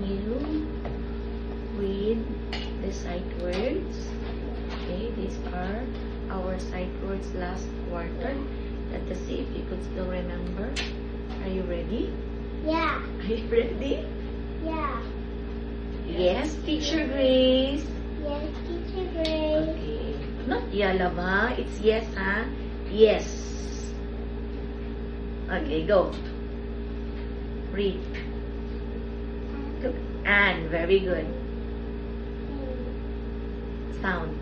you read the sight words. Okay, these are our sight words last quarter. Let us see if you could still remember. Are you ready? Yeah. Are you ready? Yeah. Yes, Teacher Grace. Yes, Teacher Grace. Okay. Not yalama. It's yes, ha? Yes. Okay, go. Read. Look. And. Very good. Sound.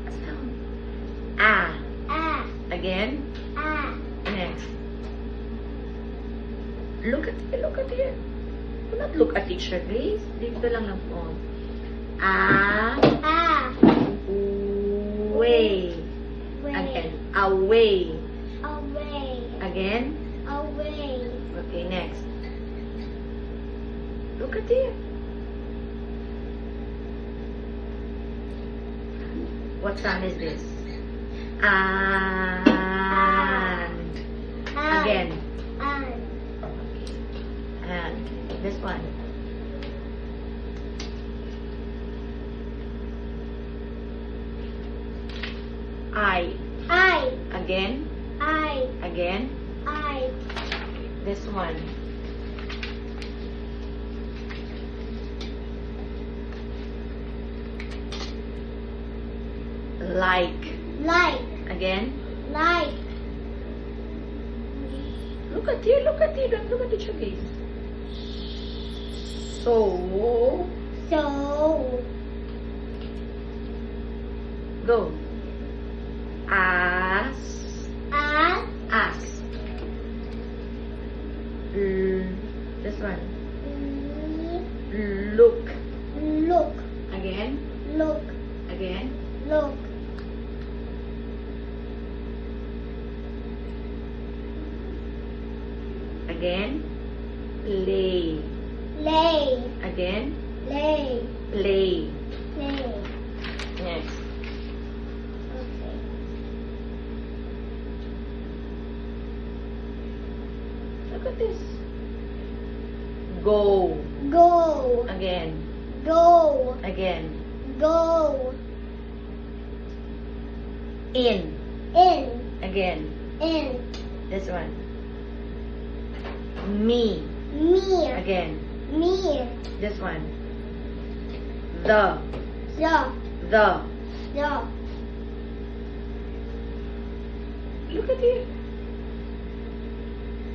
Sound. Ah. Ah. Again. Ah. Next. Look at here. Do not look at Teacher Grace. Dito lang lang po. Ah. Ah. Way. Way. Again. Away. Away. Again. Away. Okay, next. Look at here. What sound is this? And. Again. And. And. This one. I. Again. Again. This one. Like. Again. Look at here. Don't look at Teacher Grace. So. So. Go. As. This one. Look. Again. Again. Look. Again. Play. Lay. Again. Lay. Play. Lay. Next. Okay. Look at this. Go. Go. Again. Go. Again. Go. In. In. Again. In. This one. Me. Me. Again. Me. This one. The. The. Look at here.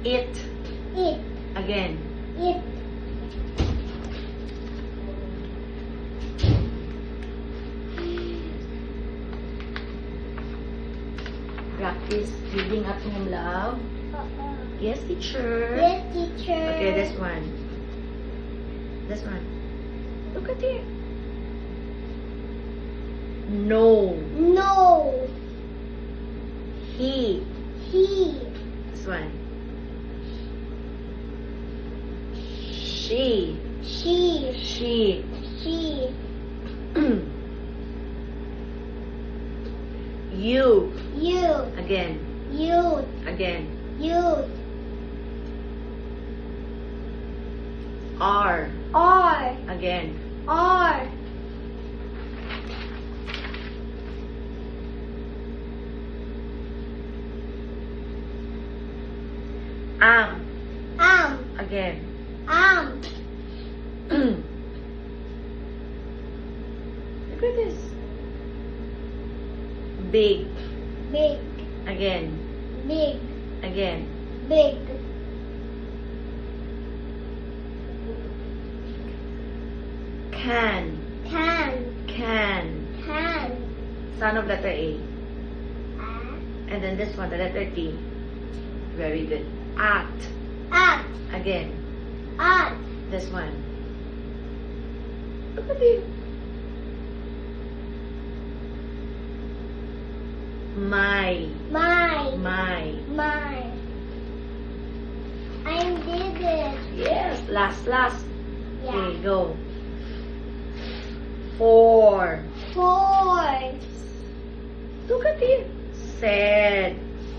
It. It. Again. It. Practice reading at home, love. Yes, teacher. Yes, teacher. Okay, this one. This one. Look at here. No. No. He. He. This one. She. She. She. She. You. You. Again. You. Again. You. Are. Are. Again. Are. Am. Am. Again. Am. Look at this. Big. Big. Again. Big. Again. Big. Can. Can. Can. Can. Sound of letter A. Ah. And then this one, the letter T. Very good. At. At. Again. At. This one. Look at you. My. My. My. My. I did it. Yes. Last. Yeah. Okay, go. For. For. Look at it. Said.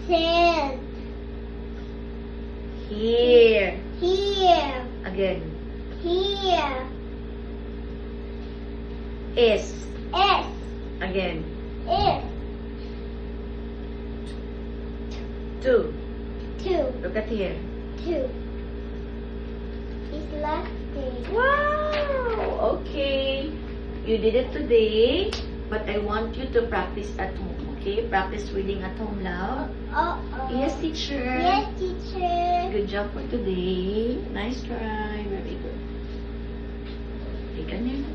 Said. Here. Here. Again. Again. Here. Is. S. Again. Is. 2. 2. Look at here. 2. It's last day. Wow! Okay. You did it today, but I want you to practice at home, okay? Practice reading at home, love. Uh-oh. Yes, teacher. Yes, teacher. Good job for today. Nice try. Very good. Okay, ganyan.